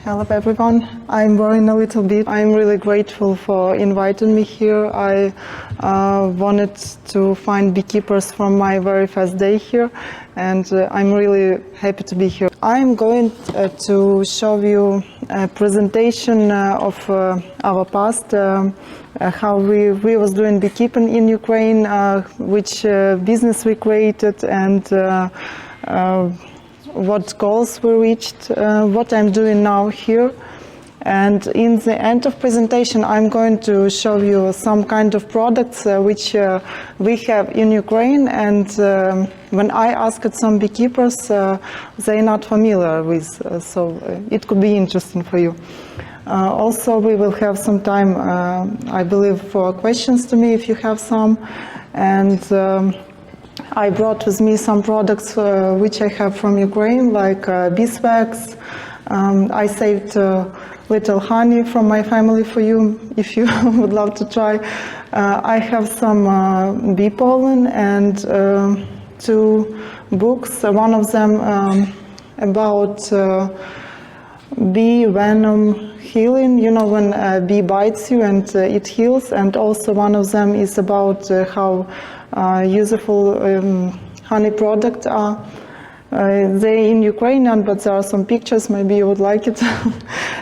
Hello everyone. I'm worrying a little bit. I'm really grateful for inviting me here. I wanted to find beekeepers from my very first day here, and I'm really happy to be here. I'm going to show you a presentation of our past, how we was doing beekeeping in Ukraine, which business we created, and what goals we reached, what I'm doing now here. And in the end of presentation, I'm going to show you some kind of products which we have in Ukraine, and when I asked some beekeepers, they're not familiar with, so it could be interesting for you. Also, we will have some time, I believe, for questions to me if you have some. And I brought with me some products which I have from Ukraine, like beeswax. I saved little honey from my family for you, if you would love to try. I have some bee pollen and 2 books. One of them about bee venom healing, you know, when a bee bites you and it heals. And also one of them is about how useful honey products are. They're in Ukrainian, but there are some pictures, maybe you would like it.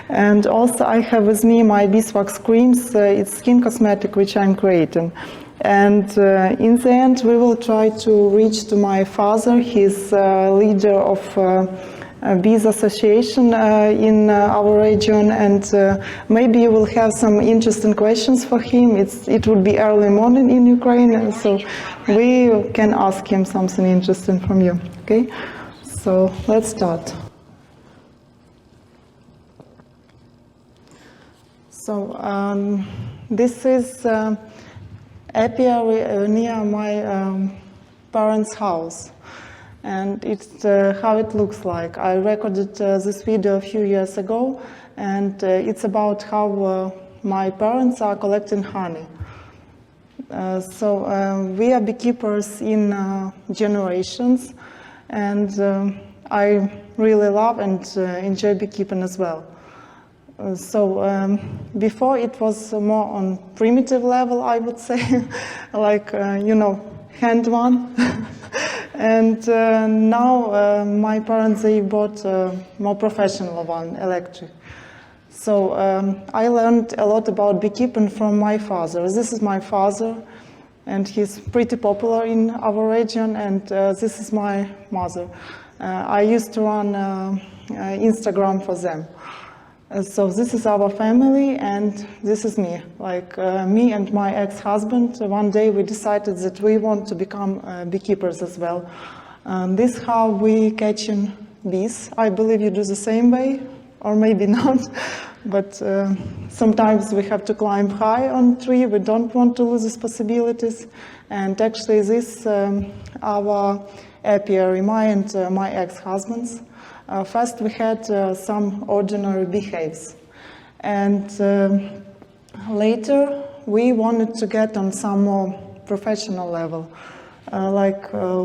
And also I have with me my beeswax creams. It's skin cosmetic which I'm creating. And in the end we will try to reach to my father. He's leader of bees association in our region, and maybe you will have some interesting questions for him. It would be early morning in Ukraine, so we can ask him something interesting from you. Okay, so let's start. So this is apiary near my parents' house. And it's how it looks like. I recorded this video a few years ago, and it's about how my parents are collecting honey. So we are beekeepers in generations, and I really love and enjoy beekeeping as well. So before it was more on primitive level, I would say, like, you know, hand one. And now my parents, they bought a more professional one, electric. So I learned a lot about beekeeping from my father. This is my father, and he's pretty popular in our region, and this is my mother. I used to run Instagram for them. So this is our family, and this is me. Like me and my ex-husband, one day we decided that we want to become beekeepers as well. This is how we catching bees. I believe you do the same way, or maybe not, but sometimes we have to climb high on tree. We don't want to lose these possibilities. And actually this our apiary, my and my ex-husband's. First we had some ordinary beehives, and later we wanted to get on some more professional level.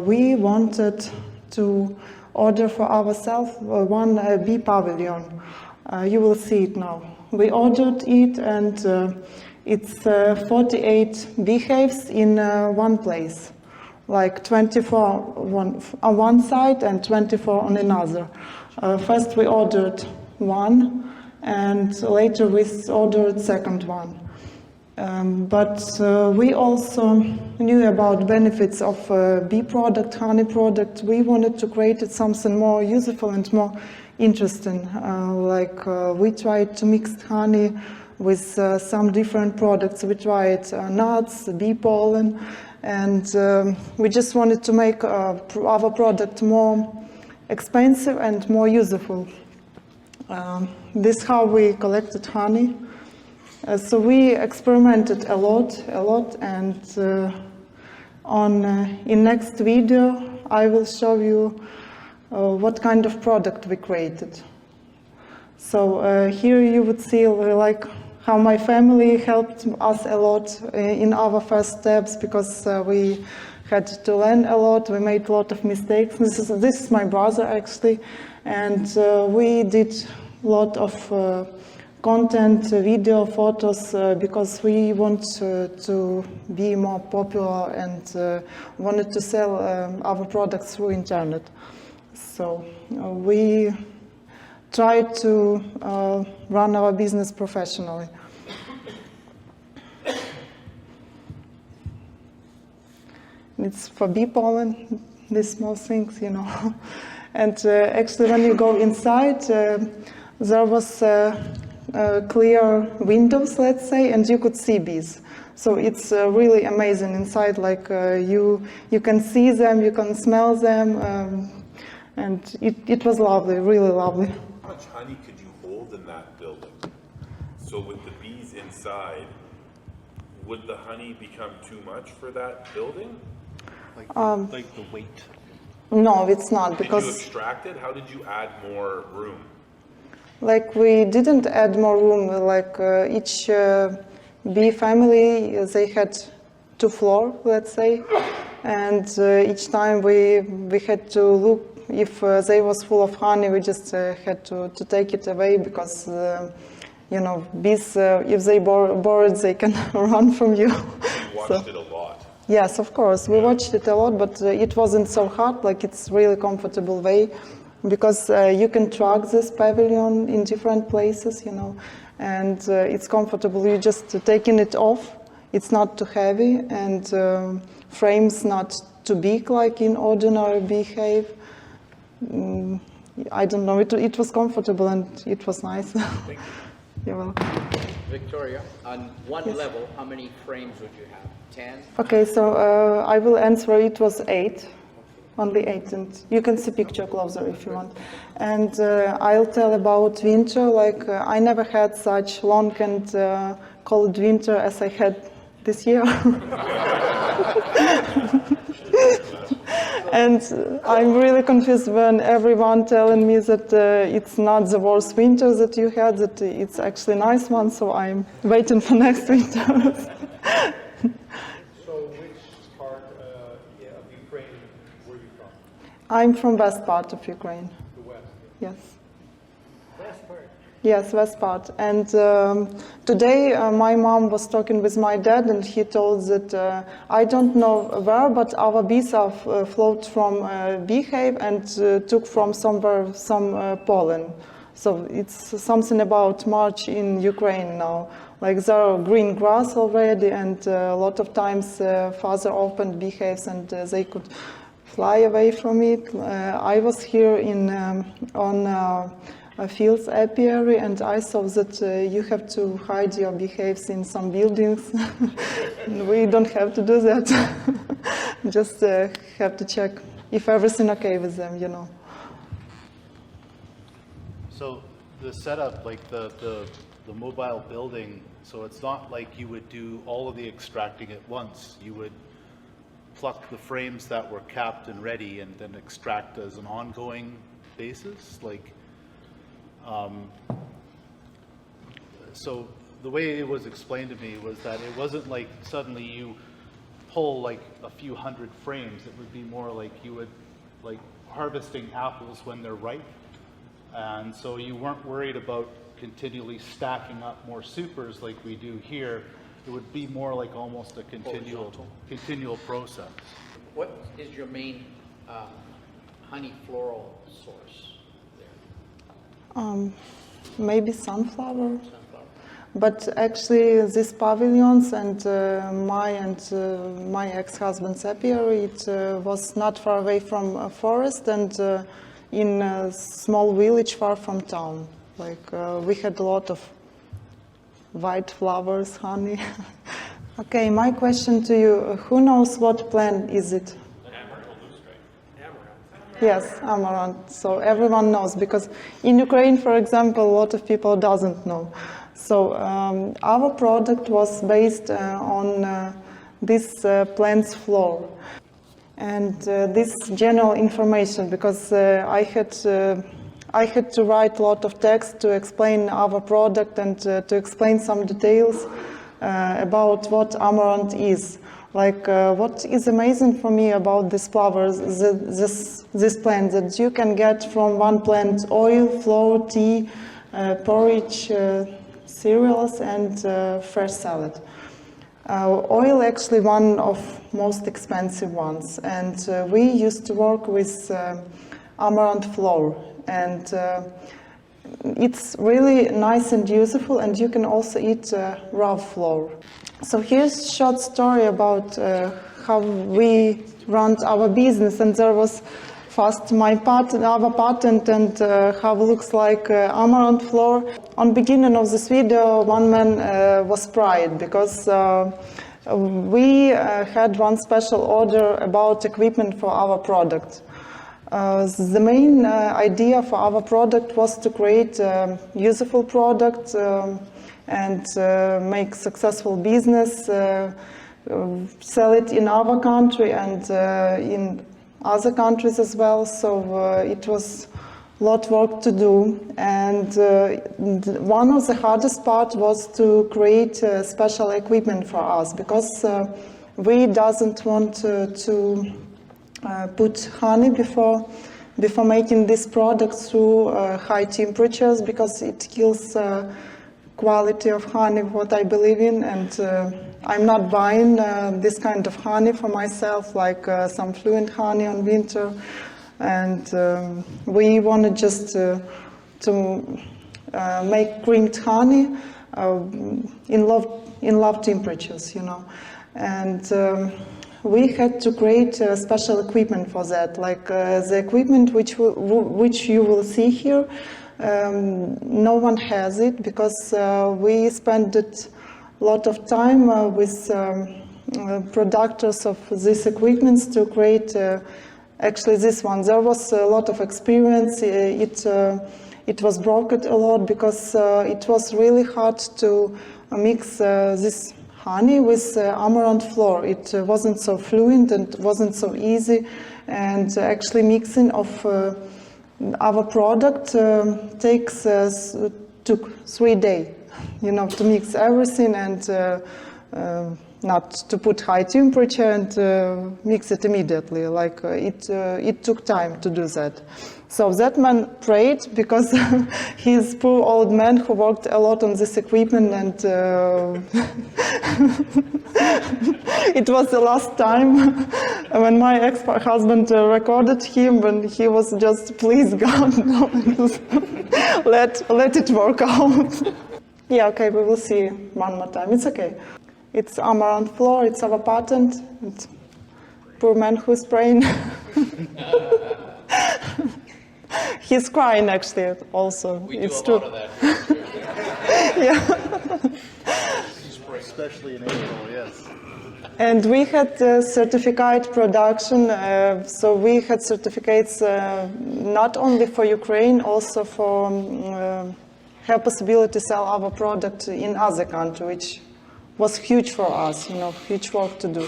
We wanted to order for ourselves one bee pavilion. You will see it now. We ordered it, and it's 48 beehives in one place, like 24 on one side and 24 on another. First we ordered one, and later we ordered second one. But we also knew about benefits of bee product, honey product. We wanted to create something more useful and more interesting. We tried to mix honey with some different products. We tried nuts, bee pollen, and we just wanted to make our product more expensive and more useful. This is how we collected honey. So we experimented a lot, and in next video I will show you what kind of product we created. So here you would see like how my family helped us a lot in our first steps, because we had to learn a lot. We made a lot of mistakes. This is my brother actually, and we did lot of content, video, photos, because we want to be more popular and wanted to sell our products through internet. So we try to run our business professionally. It's for bee pollen, these small things, you know. And actually, when you go inside, there was clear windows, let's say, and you could see bees. So it's really amazing inside. Like you can see them, you can smell them, and it was lovely, really lovely. How much honey could you hold in that building? So with the bees inside, would the honey become too much for that building? Like the weight? No, it's not, because... Did you extract it? How did you add more room? Like, we didn't add more room. Like, each bee family, they had 2 floors, let's say. And each time we had to look if they was full of honey, we just had to take it away, because you know, bees, if they bored, they can run from you. You watched it a lot. Yes, of course, we watched it a lot, but it wasn't so hard. Like, it's really comfortable way, because you can track this pavilion in different places, you know, and it's comfortable. You just taking it off. It's not too heavy, and frame's not too big like in ordinary beehive. I don't know. It was comfortable and it was nice. Thank you. You're welcome. Viktoriia, on one level, how many frames would you have? 10? Okay, so I will answer. It was 8, only 8, and you can see picture closer if you want. And I'll tell about winter. Like, I never had such long and cold winter as I had this year. And I'm really confused when everyone telling me that it's not the worst winter that you had, that it's actually a nice one, so I'm waiting for next winter. So which part of Ukraine were you from? I'm from west part of Ukraine. The west? Yes. West part? Yes, west part. And today my mom was talking with my dad, and he told that I don't know where, but our bees are float from beehive and took from somewhere some pollen. So it's something about March in Ukraine now. Like, there are green grass already, and a lot of times father opened beehives and they could fly away from it. I was here in on a fields apiary, and I saw that you have to hide your beehives in some buildings. We don't have to do that. Just have to check if everything okay with them, you know. So the setup, like the mobile building, so it's not like you would do all of the extracting at once. You would pluck the frames that were capped and ready and then extract as an ongoing basis, like. So the way it was explained to me was that it wasn't like suddenly you pull like a few hundred frames. It would be more like you would like harvesting apples when they're ripe. And so you weren't worried about continually stacking up more supers like we do here. It would be more like almost a continual process. What is your main honey floral source there? Maybe sunflower. But actually, these pavilions and my ex-husband's apiary, it was not far away from a forest and in a small village far from town. Like, we had a lot of white flowers, honey. Okay, my question to you, who knows what plant is it? Yes, amaranth. So everyone knows, because in Ukraine, for example, a lot of people doesn't know. So our product was based on this plant's flower. And this general information, because I had to write a lot of text to explain our product and to explain some details about what amaranth is. Like, what is amazing for me about these flowers, this plant, that you can get from one plant oil, flower, tea, porridge, cereals, and fresh salad. Oil actually one of most expensive ones, and we used to work with amaranth flour, and it's really nice and useful, and you can also eat raw flour. So here's a short story about how we run our business, and there was first our patent, and how it looks like amaranth flour. On beginning of this video, one man was pride because we had one special order about equipment for our product. The main idea for our product was to create a useful product and make successful business, sell it in our country and in other countries as well. So it was a lot of work to do, and one of the hardest part was to create special equipment for us, because we doesn't want to put honey before making this product through high temperatures, because it kills quality of honey, what I believe in, and I'm not buying this kind of honey for myself, like some fluent honey on winter, and we wanted just to make creamed honey in low temperatures, you know, and we had to create special equipment for that, like the equipment which you will see here. No one has it, because we spent a lot of time with producers of these equipments to create actually this one. There was a lot of experience. It was broken a lot, because it was really hard to mix this honey with amaranth flour. It wasn't so fluent and wasn't so easy, and actually mixing of our product took 3 days, you know, to mix everything, and not to put high temperature and mix it immediately. Like it took time to do that. So that man prayed, because he's poor old man who worked a lot on this equipment, and it was the last time when my ex-husband recorded him, when he was just, please God, no, let it work out. Yeah, okay, we will see one more time. It's okay. It's amaranth flour, it's our patent. It's poor man who's praying. He's crying actually also. We it's do a true. lot of that. Yeah. Especially in April, yes. And we had certificate production, so we had certificates not only for Ukraine, also for have possibility to sell our product in other countries, which was huge for us, you know, huge work to do.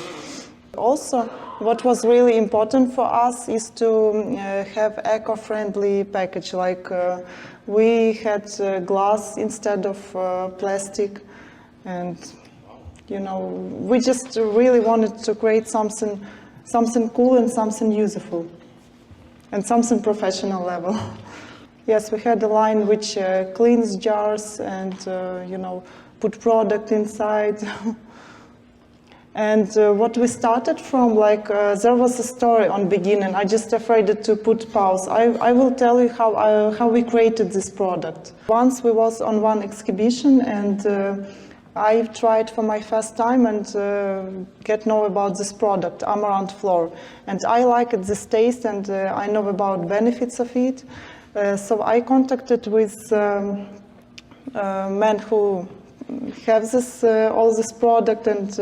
Also, what was really important for us is to have eco-friendly package, like we had glass instead of plastic, and you know, we just really wanted to create something cool and something useful, and something professional level. Yes, we had a line which cleans jars and you know, put product inside. And what we started from, like, there was a story on beginning. I just afraid to put pause. I will tell you how we created this product. Once we was on one exhibition, and I tried for my first time and get know about this product, amaranth flour. And I liked this taste, and I know about benefits of it. So I contacted with men who have this all this product and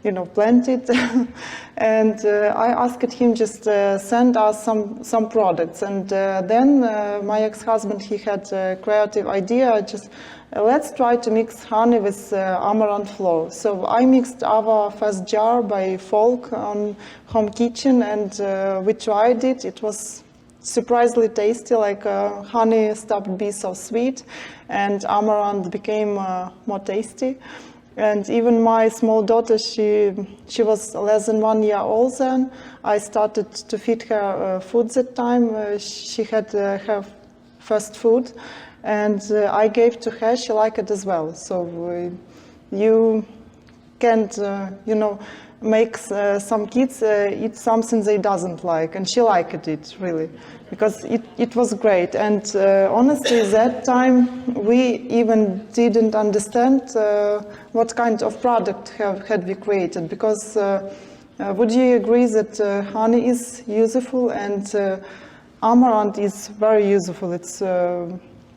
you know, plant it. And I asked him just send us some products. And then my ex-husband, he had a creative idea, just let's try to mix honey with amaranth flour. So I mixed our first jar by folk on home kitchen, and we tried it. It was surprisingly tasty, like honey stopped being so sweet, and amaranth became more tasty. And even my small daughter, she was less than 1 year old then. I started to feed her food that time. She had her first food, and I gave to her. She liked it as well. So you can't, you know, make some kids eat something they doesn't like, and she liked it really, because it was great. And honestly, that time we even didn't understand what kind of product had we created, because would you agree that honey is useful and amaranth is very useful? It's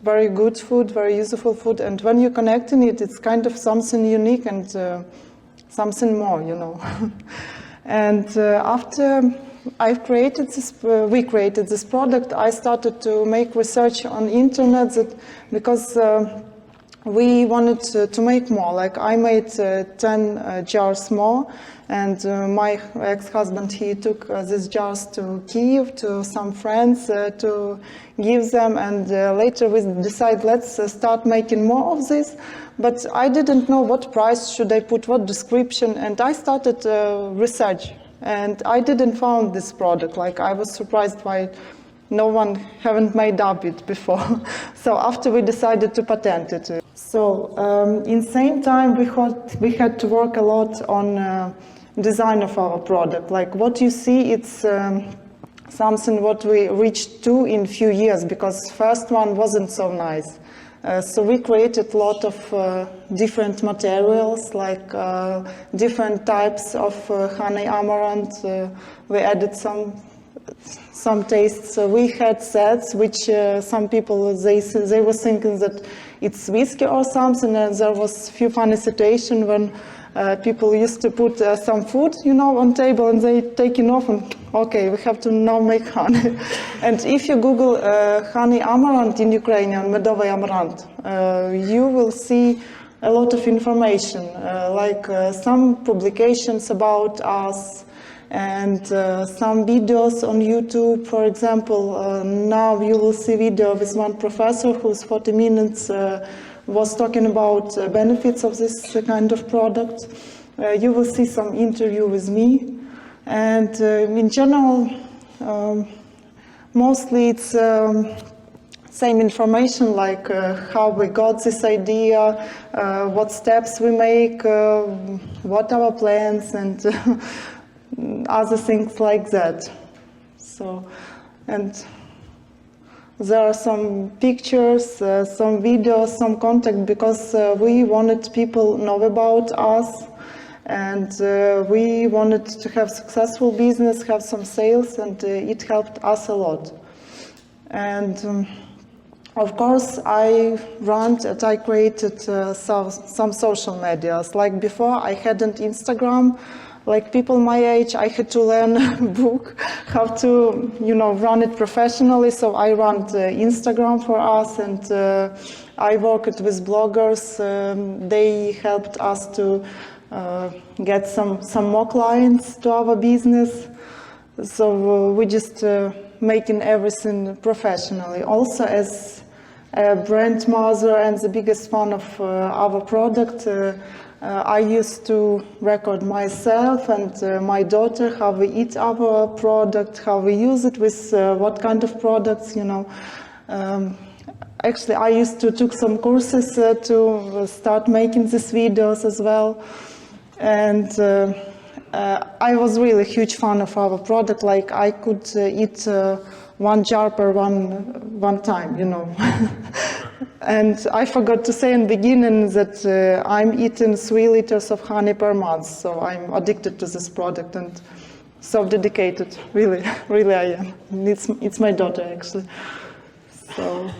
very good food, very useful food, and when you're connecting it, it's kind of something unique and something more, you know. And after we created this product, I started to make research on internet because we wanted to make more. Like I made 10 jars more, and my ex-husband, he took these jars to Kyiv to some friends to give them, and later we decided let's start making more of this. But I didn't know what price should I put, what description, and I started research, and I didn't found this product. Like I was surprised why no one haven't made up it before. So after we decided to patent it. So in same time we had to work a lot on design of our product. Like what you see, it's something what we reached to in few years, because first one wasn't so nice. So we created a lot of different materials, like different types of honey amaranth. We added some tastes. So we had sets which some people they were thinking that it's whiskey or something, and there was few funny situations when people used to put some food, you know, on table, and they take it off and okay, we have to now make honey. And if you Google honey amaranth in Ukrainian, medovый amaranth, you will see a lot of information, like some publications about us, and some videos on YouTube. For example, now you will see video with one professor who's 40 minutes was talking about benefits of this kind of product. You will see some interview with me, and in general, mostly it's same information, like how we got this idea, what steps we make, what our plans, and other things like that. So, and there are some pictures, some videos, some contact, because we wanted people know about us, and we wanted to have successful business, have some sales, and it helped us a lot. And of course, I created some social medias. Like before, I hadn't Instagram. Like people my age, I had to learn a book how to, you know, run it professionally. So I ran Instagram for us, and I worked with bloggers. They helped us to get some more clients to our business. So we just making everything professionally. Also, as a brand mother and the biggest fan of our product, I used to record myself and my daughter how we eat our product, how we use it, with what kind of products, you know. Actually, I used to took some courses to start making these videos as well. And I was really a huge fan of our product. Like I could eat one jar per one time, you know. And I forgot to say in the beginning that I'm eating 3 liters of honey per month, so I'm addicted to this product and so dedicated. Really, really I am. It's my daughter actually. So,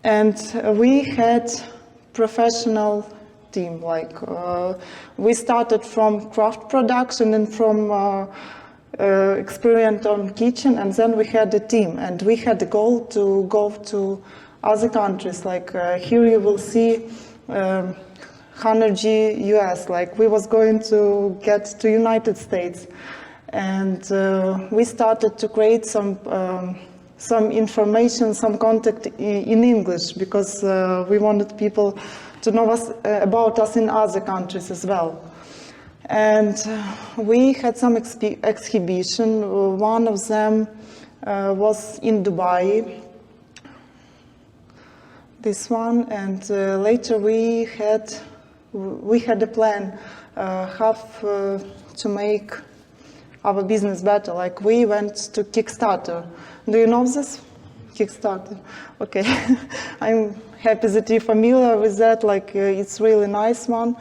and we had professional team. Like we started from craft production and from experience on kitchen, and then we had a team, and we had the goal to go to other countries. Like here you will see 100G US, like we was going to get to United States, and we started to create some information, some contact in English, because we wanted people to know about us in other countries as well. And we had some exhibition. One of them was in Dubai, this one, and later we had a plan how to make our business better. Like we went to Kickstarter. Do you know this? Kickstarter. Okay, I'm happy that you're familiar with that. Like it's really nice one.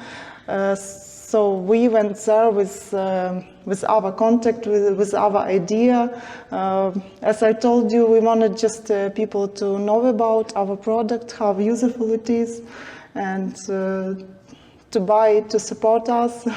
So we went there with our contact, with our idea. As I told you, we wanted just people to know about our product, how useful it is, and to buy it, to support us.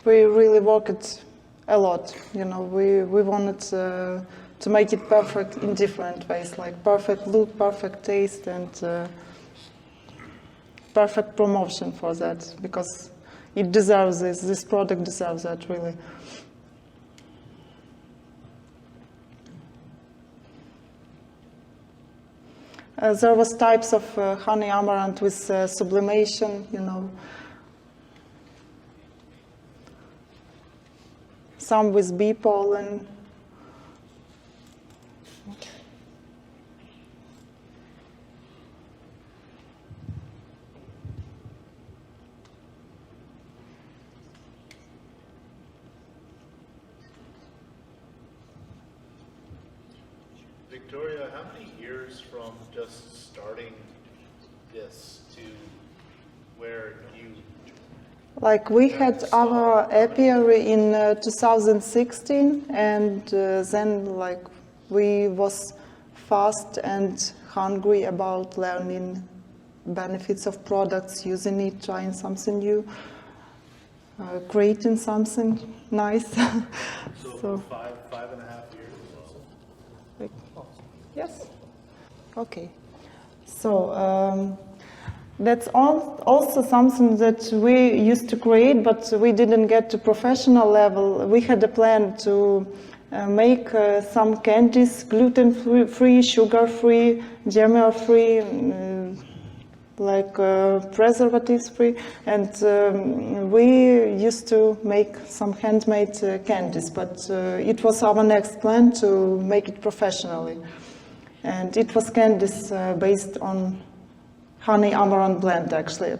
We really worked a lot, you know. We wanted to make it perfect in different ways, like perfect look, perfect taste, and perfect promotion for that, because it deserves this. This product deserves that, really. There was types of honey amaranth with sublimation, you know. Some with bee pollen. Viktoriia, how many years from just starting this to where you... Like we had our apiary in 2016, and then like we was fast and hungry about learning benefits of products, using it, trying something new, creating something nice. So 5.5 years or so? Like, yes. Okay. So. That's also something that we used to create, but we didn't get to professional level. We had a plan to make some candies, gluten-free, sugar-free, GMO-free, like preservatives-free, and we used to make some handmade candies, but it was our next plan to make it professionally. And it was candies based on honey amaranth blend, actually,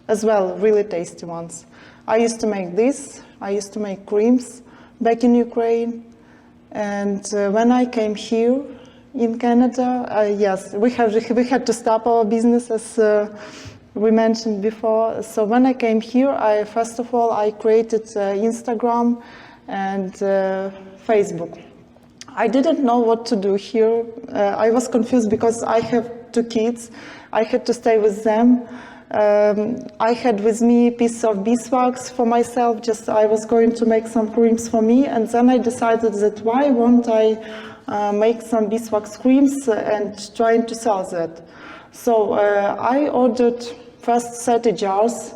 as well, really tasty ones. I used to make this. I used to make creams back in Ukraine, and when I came here in Canada, yes, we had to stop our business, as we mentioned before. So when I came here, first of all I created Instagram and Facebook. I didn't know what to do here. I was confused because I have 2 kids. I had to stay with them. I had with me a piece of beeswax for myself, just I was going to make some creams for me, and then I decided that why won't I make some beeswax creams and trying to sell that. So I ordered first 30 jars.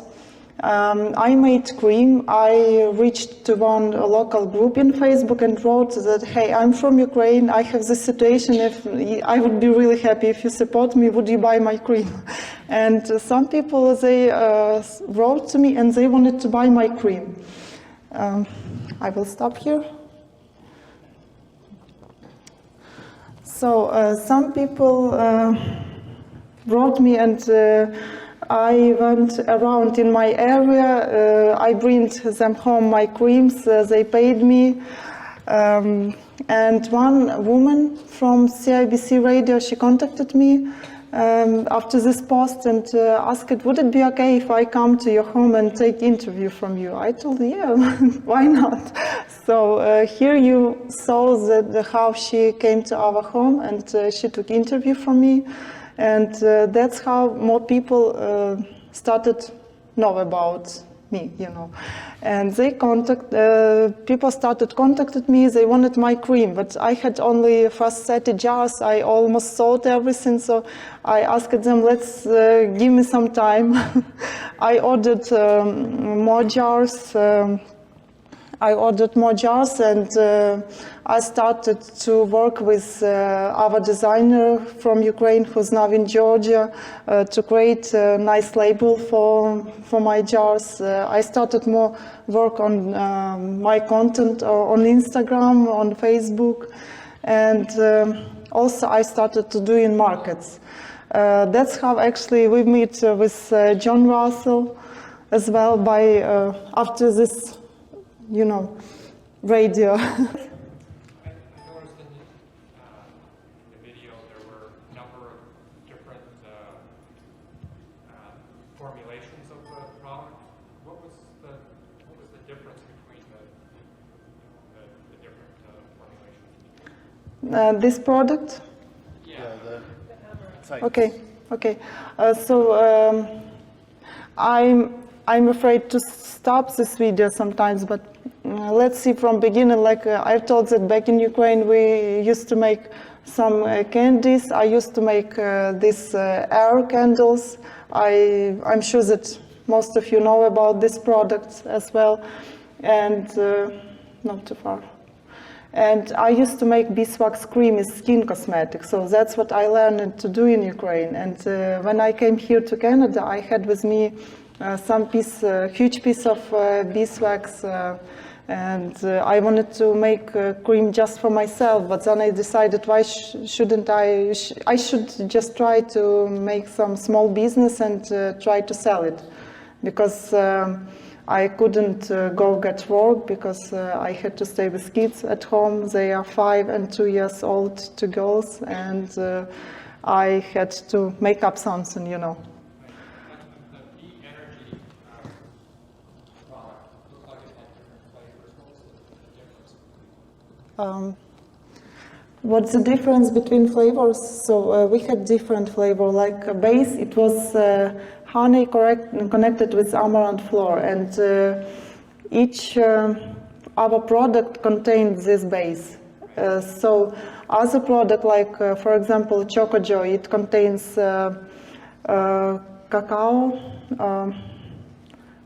I made cream. I reached to one local group in Facebook and wrote that, hey, I'm from Ukraine, I have this situation, if I would be really happy if you support me, would you buy my cream? And some people, they wrote to me and they wanted to buy my cream. I will stop here. So some people wrote me, and I went around in my area. I bring them home my creams. They paid me. And one woman from CIBC radio, she contacted me after this post and asked, would it be okay if I come to your home and take interview from you? I told her, yeah, why not? So here you saw how she came to our home and she took interview from me. And that's how more people started know about me, you know. And they people started contacting me, they wanted my cream, but I had only first 30 jars, I almost sold everything, so I asked them, let's give me some time. I ordered more jars, and I started to work with our designer from Ukraine who's now in Georgia to create a nice label for my jars. I started more work on my content on Instagram, on Facebook, and also I started to do in markets. That's how actually we meet with John Russell as well by after this, you know, radio. I noticed in the video there were a number of different formulations of the product. What was the difference between the different formulations? This product? Yeah, the sites. Okay. I'm afraid to stop this video sometimes, but let's see from beginning. Like I've told that back in Ukraine we used to make some candies. I used to make these air candles. I'm sure that most of you know about this product as well, and not too far. And I used to make beeswax cream as skin cosmetics, so that's what I learned to do in Ukraine. And when I came here to Canada, I had with me huge piece of beeswax, and I wanted to make cream just for myself, but then I decided why shouldn't I should just try to make some small business and try to sell it, because I couldn't go get work because I had to stay with kids at home. They are 5 and 2 years old, 2 girls, and I had to make up something, you know. The bee energy product looked like it had different flavors. What was the difference? What's the difference between flavors? So we had different flavor. Like base, it was honey connected with amaranth flour, and each our product contained this base. So other product, like for example Choco Joy, it contains cacao.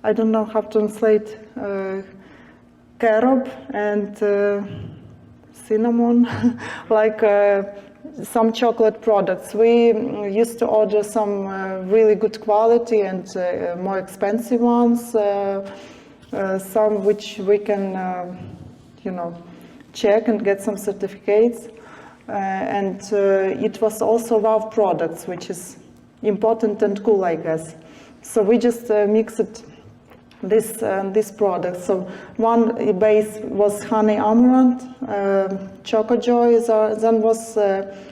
I don't know how to translate carob and cinnamon, like some chocolate products. We used to order some really good quality and more expensive ones, some which we can, you know, check and get some certificates. And it was also raw products, which is important and cool, I guess. So we just mixed this product. So one base was honey amaranth, Choco Joy, then was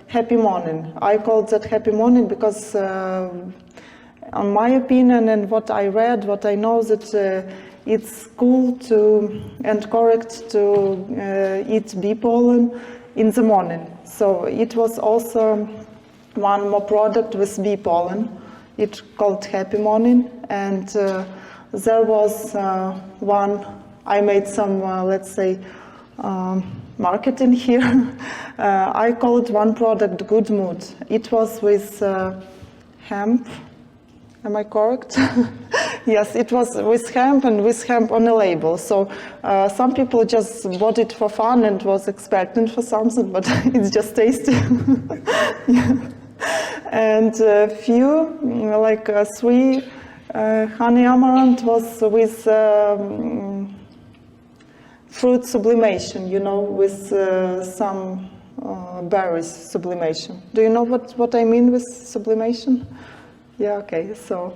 Happy Morning. I called that Happy Morning because on my opinion and what I read, what I know, that it's cool and correct to eat bee pollen in the morning. So it was also one more product with bee pollen. It's called Happy Morning, and there was one, I made some, let's say, marketing here. I called one product Good Mood. It was with hemp. Am I correct? Yes, it was with hemp and with hemp on a label. So some people just bought it for fun and was expecting for something, but it's just tasty. Yeah. And few, like 3, honey amaranth was with fruit sublimation, you know, with some berries sublimation. Do you know what I mean with sublimation? Yeah, okay, so,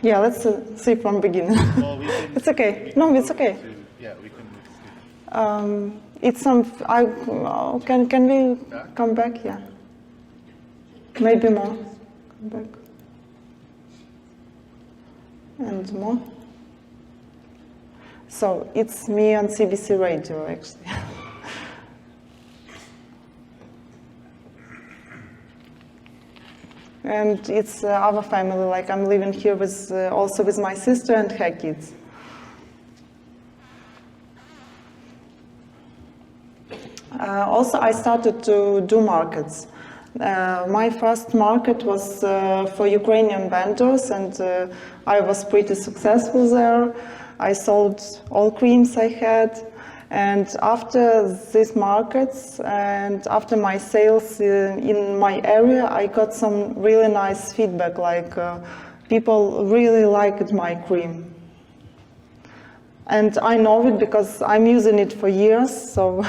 yeah, let's see from beginning. Well, we can, It's okay. No, it's okay. yeah, we can. It's some, can we come back? Yeah. Maybe more. Come back. And more. So it's me on CBC radio, actually. and it's our family. Like I'm living here with also with my sister and her kids. Also, I started to do markets. My first market was for Ukrainian vendors, and I was pretty successful there. I sold all creams I had, and after these markets and after my sales in my area, I got some really nice feedback, like people really liked my cream. And I know it because I'm using it for years, so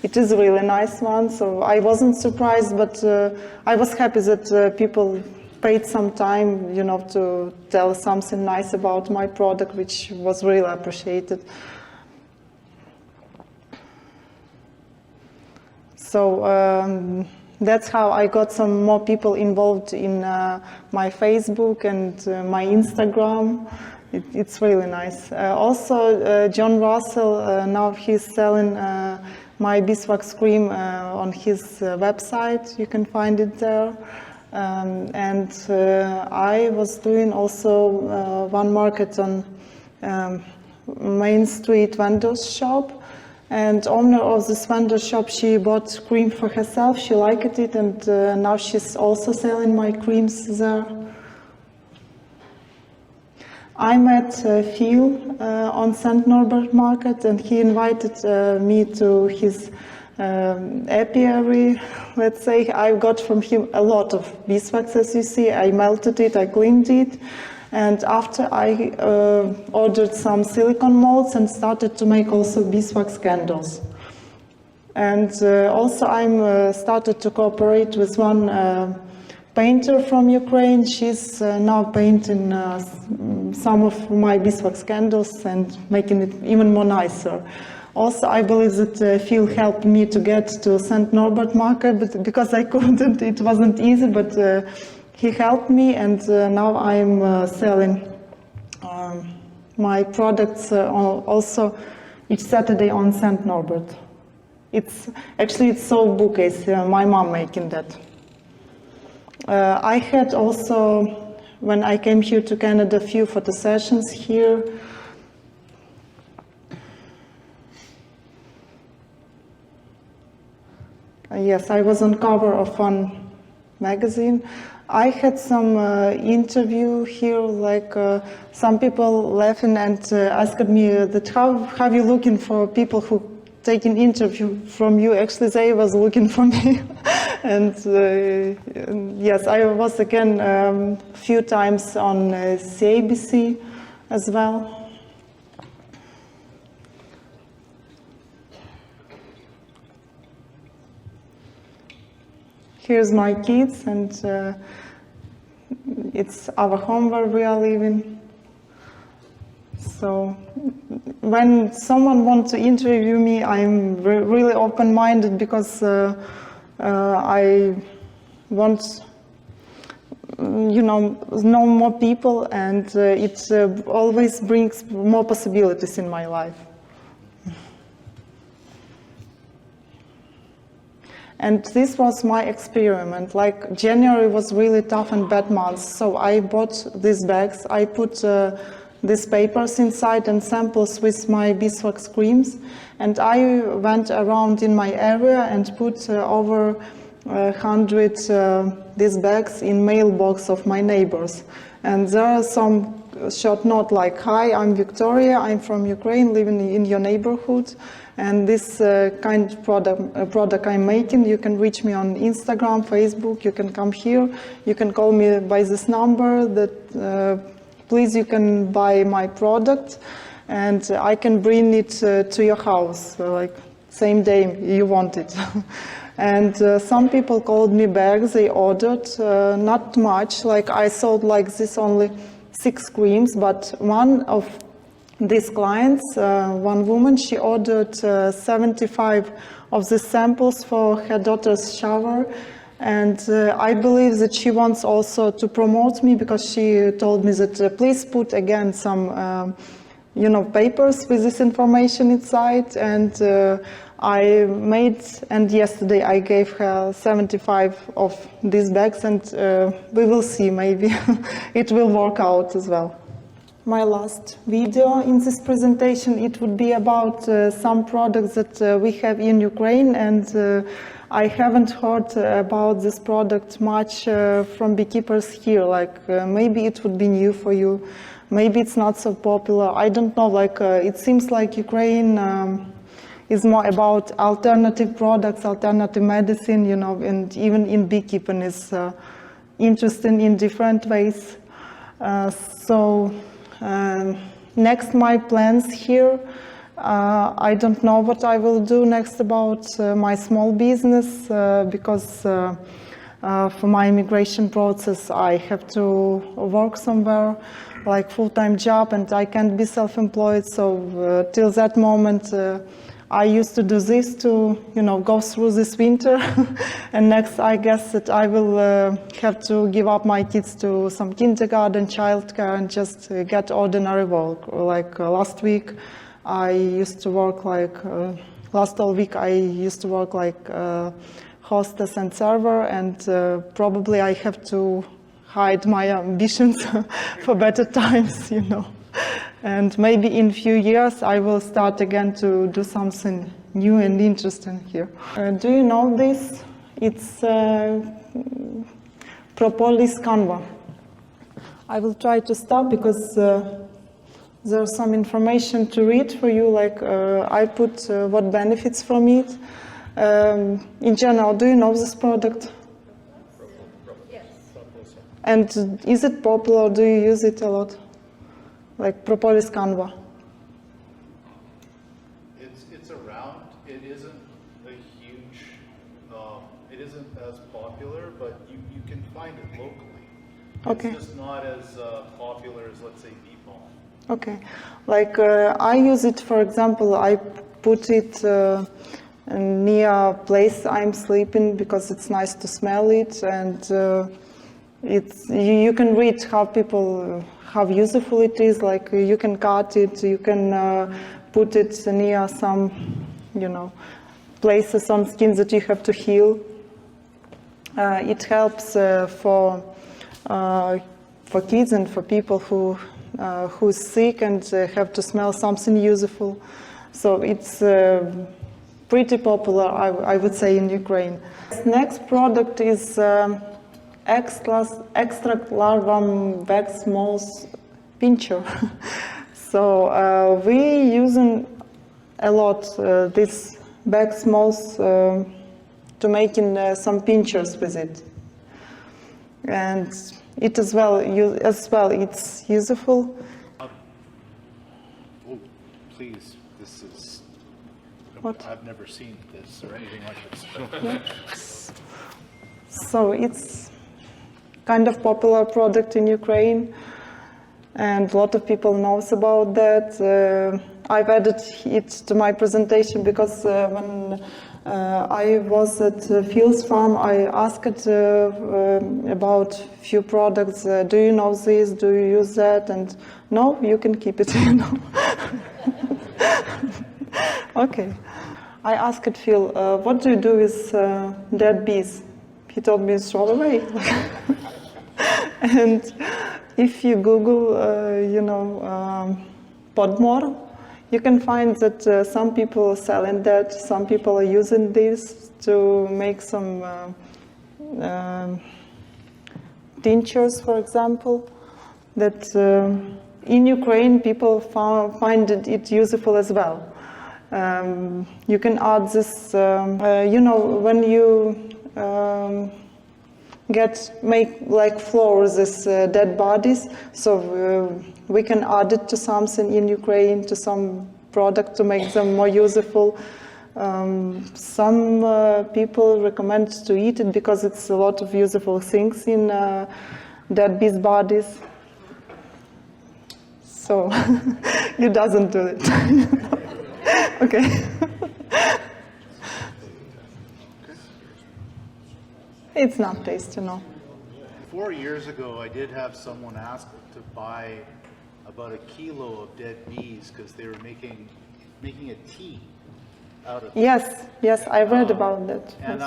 it is a really nice one. So I wasn't surprised, but I was happy that people paid some time, you know, to tell something nice about my product, which was really appreciated. So that's how I got some more people involved in my Facebook and my Instagram. It's really nice. Also, John Russell, now he's selling my beeswax cream on his website. You can find it there. And I was doing also one market on Main Street vendor's shop. And owner of this vendor shop, she bought cream for herself. She liked it, and now she's also selling my creams there. I met Phil on St. Norbert Market, and he invited me to his apiary. Let's say I got from him a lot of beeswax, as you see. I melted it, I cleaned it, and after I ordered some silicone molds and started to make also beeswax candles. And also I'm started to cooperate with one painter from Ukraine. She's now painting some of my beeswax candles and making it even more nicer. Also, I believe that Phil helped me to get to St. Norbert Market, but because I couldn't, it wasn't easy, but he helped me, and now I'm selling my products also each Saturday on St. Norbert. It's so bookcase, my mom making that. I had also, when I came here to Canada, a few photo sessions here. Yes, I was on cover of one magazine. I had some interview here, like some people laughing and asked me that how you looking for people who take an interview from you. Actually, they was looking for me. And yes, I was again a few times on CABC as well. Here's my kids, and it's our home where we are living. So when someone wants to interview me, I'm really open-minded, because I want, you know more people, and it always brings more possibilities in my life. And this was my experiment. Like January was really tough and bad month, so I bought these bags. I put these papers inside and samples with my beeswax creams, and I went around in my area and put over 100 these bags in mailbox of my neighbors. And there are some short note like, "Hi, I'm Viktoriia, I'm from Ukraine, living in your neighborhood, and this kind of product I'm making. You can reach me on Instagram, Facebook, you can come here, you can call me by this number, that please you can buy my product, and I can bring it to your house, like same day you want it." And some people called me back, they ordered, not much, like I sold like this only 6 creams, but one of these clients, one woman, she ordered 75 of the samples for her daughter's shower, and I believe that she wants also to promote me, because she told me that please put again some papers with this information inside, and I made, and yesterday I gave her 75 of these bags, and we will see, maybe it will work out as well. My last video in this presentation, it would be about some products that we have in Ukraine, and I haven't heard about this product much from beekeepers here. Maybe it would be new for you, maybe it's not so popular, I don't know. It seems like Ukraine is more about alternative products, alternative medicine, and even in beekeeping is interesting in different ways. Next, my plans here. I don't know what I will do next about my small business because for my immigration process I have to work somewhere, like full-time job, and I can't be self-employed. So till that moment, I used to do this to, go through this winter. And next, I guess that I will have to give up my kids to some kindergarten, childcare, and just get ordinary work. Last week, I used to work last whole week, I used to work like hostess and server, and probably I have to hide my ambitions for better times, And maybe in a few years I will start again to do something new and interesting here. Do you know this? It's propolis canva. I will try to stop because there's some information to read for you. I put what benefits from it. In general, do you know this product? Yes. And is it popular? Do you use it a lot? Like propolis canva? It's around. It isn't a huge, it isn't as popular, but you can find it locally. Okay. It's just not as popular as, let's say, bee balm. Okay. I use it, for example, I put it near a place I'm sleeping because it's nice to smell it, and you can read how useful it is. You can cut it, you can put it near some, places on skin that you have to heal. It helps for kids and for people who's sick and have to smell something useful. So it's pretty popular, I would say, in Ukraine. Next product is extract larvam wax moss pincher. So we using a lot this wax moss to making some pinchers with it, and it as well it's useful. Oh, please, this is. What? I've never seen this or anything like this. So it's kind of popular product in Ukraine, and a lot of people knows about that. I've added it to my presentation because when I was at Fields Farm, I asked about few products. Do you know this? Do you use that? And no, you can keep it. Okay. I asked Phil, what do you do with dead bees? He told me throw away. And if you Google, Podmore, you can find that some people are selling that, some people are using this to make some tinctures, for example, that in Ukraine people find it useful as well. You can add this, when you make like floors, this dead bodies, so we can add it to something in Ukraine, to some product to make them more useful. Some people recommend to eat it because it's a lot of useful things in dead bees' bodies. So it doesn't do it. Okay. It's not tasty, no. 4 years ago, I did have someone ask to buy about a kilo of dead bees because they were making a tea out of it. Yes, yes, I read about that. And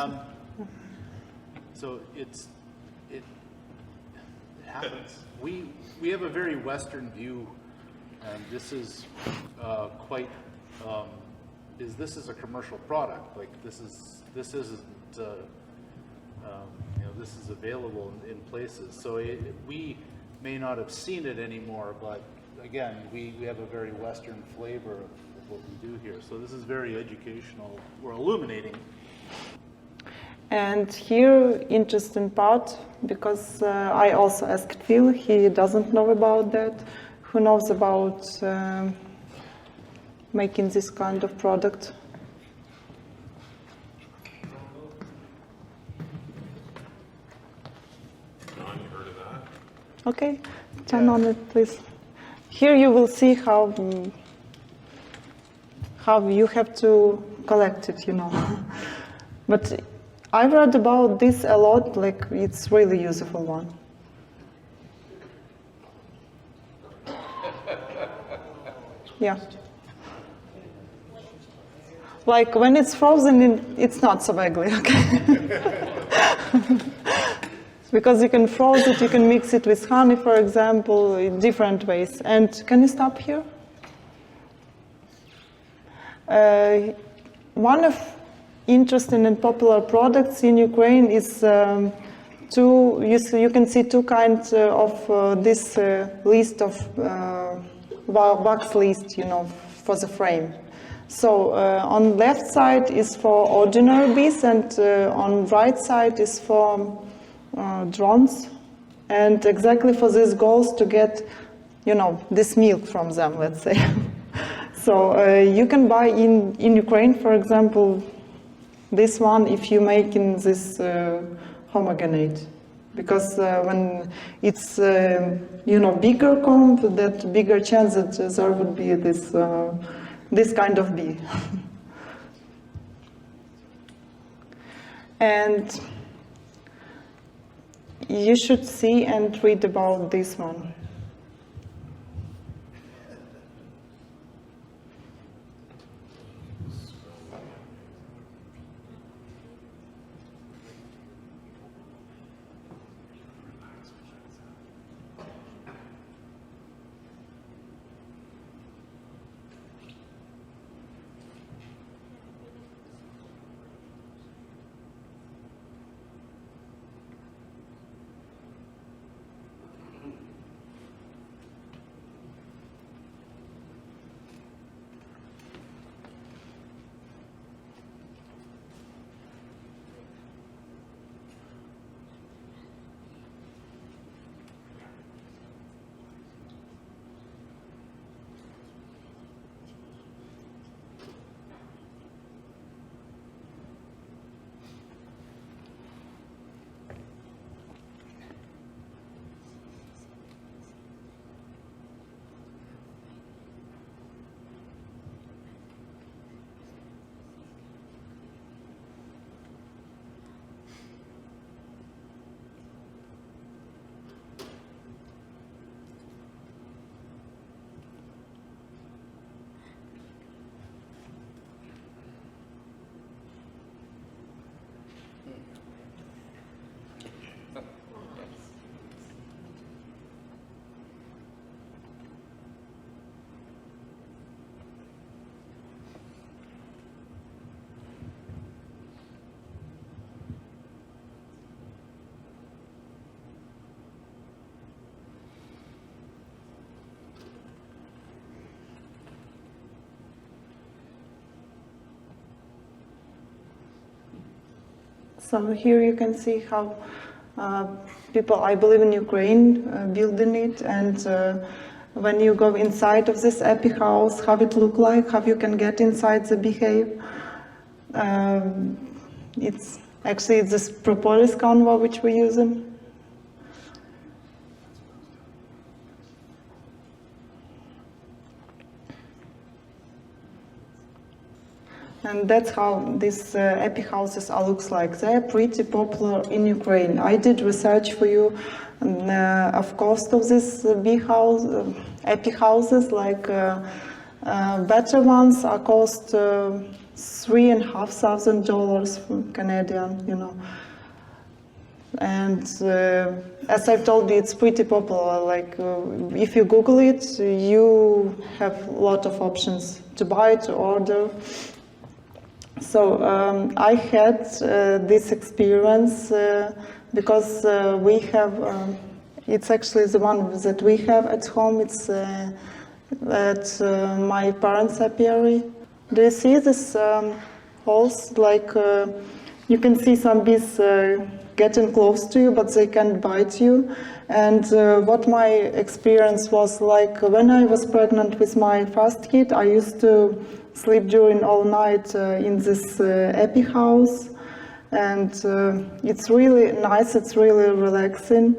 so it happens. We have a very Western view, and this is this is a commercial product. Like this isn't this is available in places. So we may not have seen it anymore, but again, we have a very Western flavor of what we do here. So this is very educational. We're illuminating. And here, interesting part, because I also asked Phil, he doesn't know about that. Who knows about making this kind of product? John, you heard of that? Okay, turn on it, please. Here you will see how you have to collect it, But I read about this a lot, like it's really useful one. Yeah. Like when it's frozen, it's not so ugly, okay? Because you can freeze it, you can mix it with honey, for example, in different ways. And can you stop here? One of interesting and popular products in Ukraine is you can see two kinds of this list of wax list, for the frame. So on left side is for ordinary bees, and on right side is for drones, and exactly for these goals to get, this milk from them, let's say. So you can buy in Ukraine, for example, this one if you make in this homogenate, because when it's bigger comb, that bigger chance that there would be this kind of bee. And you should see and read about this one. So here you can see how people, I believe in Ukraine, building it, and when you go inside of this epi house, how it look like, how you can get inside the beehive. It's actually this propolis canva which we're using. And that's how these epi houses looks like. They're pretty popular in Ukraine. I did research for you of cost of this bee house, epi houses, like better ones are cost $3,500 Canadian, you know. And as I've told you, it's pretty popular. Like if you Google it, you have a lot of options to buy, to order. So I had this experience because we have, it's actually the one that we have at home. It's at my parents' apiary. Do you see this holes? Like you can see some bees getting close to you, but they can't bite you. And what my experience was like, when I was pregnant with my first kid, I used to sleep during all night in this epi house, and it's really nice, it's really relaxing.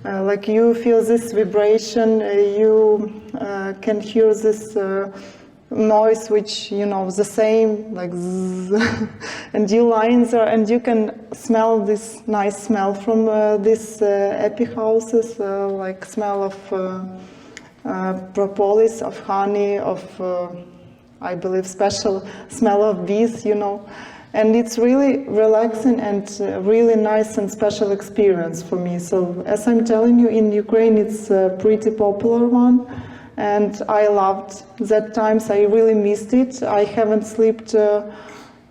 Like you feel this vibration, you can hear this noise, which, you know, the same, like zzz, and you lie in there and you can smell this nice smell from these epi houses, like smell of propolis, of honey, of I believe special smell of bees, you know. And it's really relaxing and really nice and special experience for me. So as I'm telling you, in Ukraine it's a pretty popular one. And I loved that times. I really missed it. I haven't slept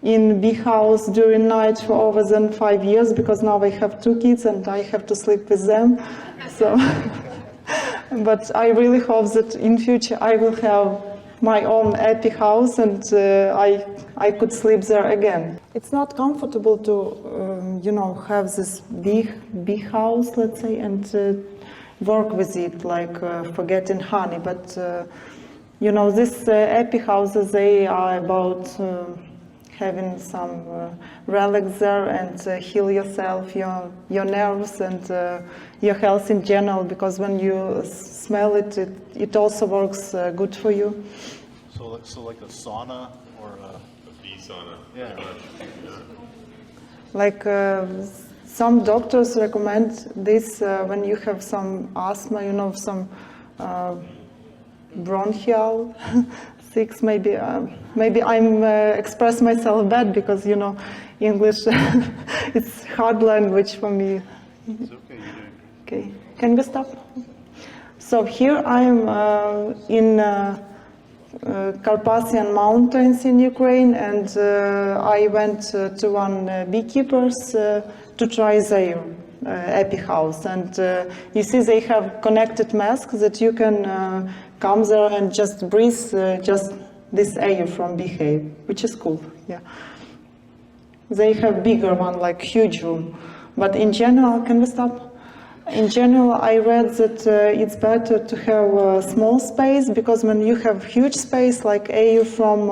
in bee house during night for over than 5 years because now I have 2 kids and I have to sleep with them. So, but I really hope that in future I will have my own epi house and I could sleep there again. It's not comfortable to, you know, have this big bee house, let's say, and work with it, like for getting honey. But you know, these epi houses, they are about having some relics there and heal yourself, your nerves and your health in general, because when you smell it, it also works good for you. So like a sauna or a bee sauna. Yeah. Like some doctors recommend this when you have some asthma, you know, some bronchial things. Maybe I'm express myself bad because, you know, English it's hard language for me. It's okay, you're doing Okay, can we stop? So here I am in Carpathian Mountains in Ukraine, and I went to one beekeepers to try their epi house. And you see they have connected masks that you can come there and just breathe just this air from beehive, which is cool, yeah. They have bigger one, like huge room. But in general, can we stop? In general, I read that it's better to have a small space, because when you have huge space, like air from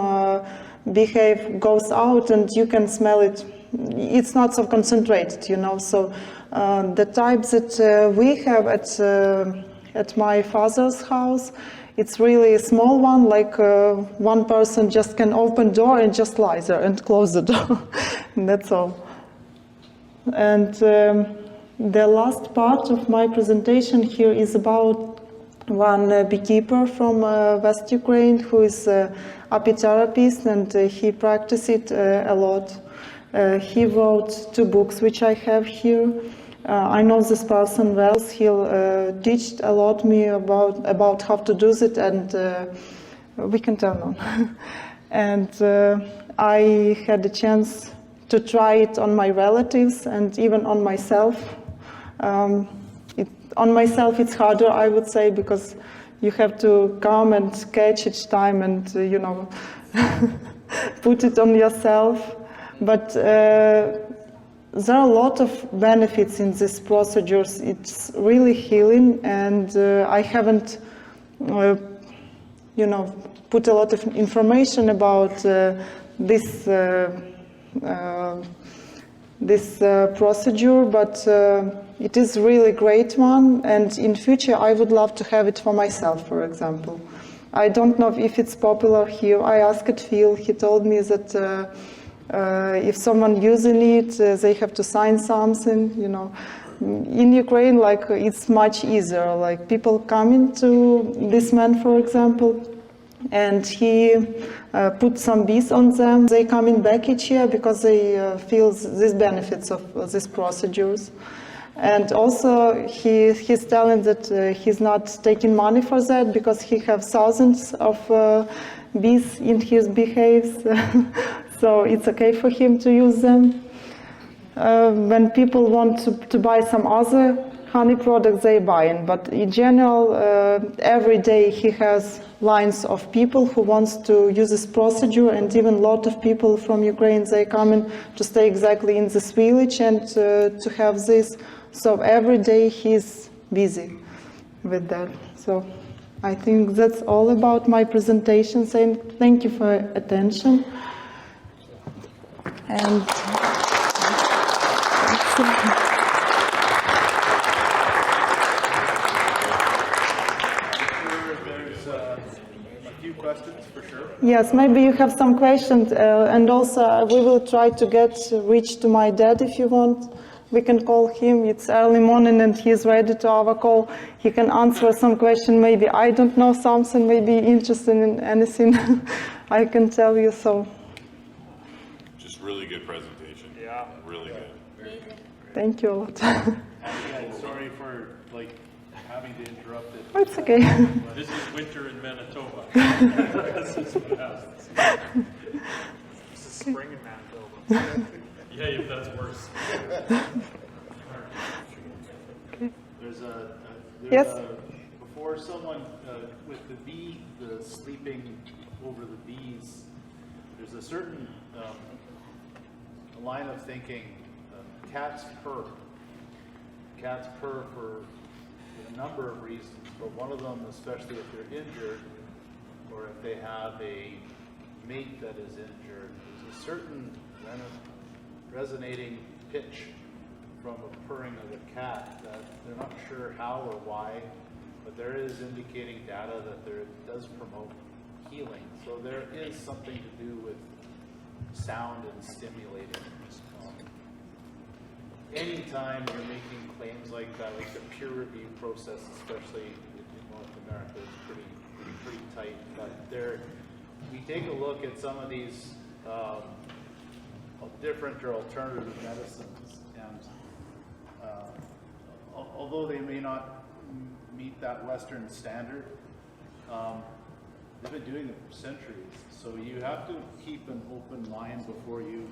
beehive goes out and you can smell it. It's not so concentrated, you know. So the type that we have at my father's house, it's really a small one, like one person just can open door and just lie there and close the door. And that's all. And the last part of my presentation here is about one beekeeper from West Ukraine who is an apitherapist, and he practiced it a lot. He wrote 2 books, which I have here. I know this person well. He'll teach a lot me about how to do it, and we can turn on. And I had the chance to try it on my relatives and even on myself. On myself it's harder, I would say, because you have to come and catch each time and, you know, put it on yourself. But there are a lot of benefits in these procedures. It's really healing, and I haven't, you know, put a lot of information about this procedure, but it is really great one, and in future I would love to have it for myself, for example. I don't know if it's popular here. I asked Phil, he told me that if someone using it, they have to sign something, you know. in Ukraine, like it's much easier. Like people come into this man, for example, and he put some bees on them. They come in back each year because they feel these benefits of these procedures. And also he's telling that he's not taking money for that because he has thousands of bees in his beehives, so it's okay for him to use them. When people want to buy some other honey products, they buy it. But in general, every day he has lines of people who wants to use this procedure, and even a lot of people from Ukraine, they come in to stay exactly in this village and to have this. So every day he's busy with that. So I think that's all about my presentation. Saying thank you for attention. And There's a few questions for sure. yes, maybe you have some questions, and also we will try to reach to my dad if you want. We can call him. It's early morning and he's ready to our call. He can answer some question. Maybe I don't know something, maybe interested in anything I can tell you. So Just really good presentation. Yeah. Really good. thank you a lot. Again, sorry for having to interrupt it. It's okay. This is winter in Manitoba. This is what happens. This is spring in Manitoba. Yeah, if that's worse. There's Yes. before someone with the sleeping over the bees, there's a certain line of thinking. Cats purr. Cats purr for a number of reasons, but one of them, especially if they're injured or if they have a mate that is injured, there's a certain resonating pitch from a purring of a cat that they're not sure how or why, but there is indicating data that it does promote healing. So there is something to do with sound and stimulating. Anytime you're making claims like that, like the peer review process, especially in North America, is pretty tight. But we take a look at some of these different or alternative medicines, and although they may not meet that Western standard, they've been doing it for centuries. So you have to keep an open mind before you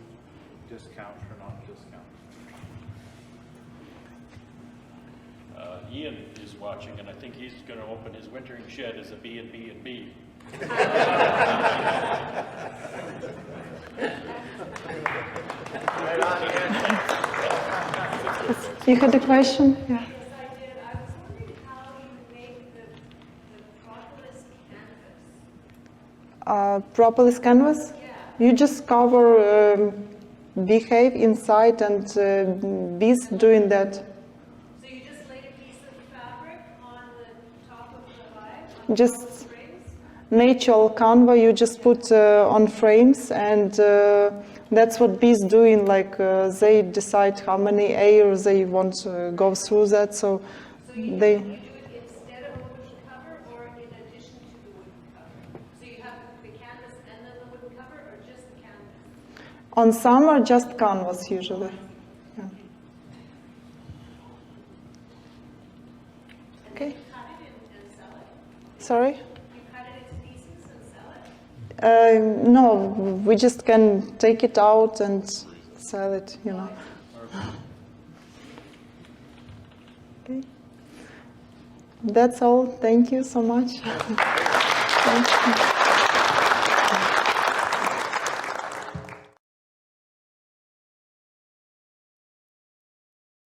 discount or not discount. Ian is watching, and I think he's going to open his wintering shed as a B&B. You had a question? Yeah. Yes, I did. I was wondering how you make the propolis canvas. Propolis canvas? Yeah. You just cover beehive inside and bees doing that. So you just lay a piece of fabric on the top of the hive, on Just top of the frames? natural canva you just put on frames, and that's what bees doing. Like they decide how many air they want to go through that. So So you they do it instead of a wooden cover or in addition to the wooden cover? So you have the canvas and then the wooden cover, or just the canvas? on summer just canvas usually. Yeah. Okay. You cut it and sell it? Sorry. You cut it into pieces and sell it? No, we just can take it out and sell it, you know. Okay. That's all. Thank you so much. Thank you.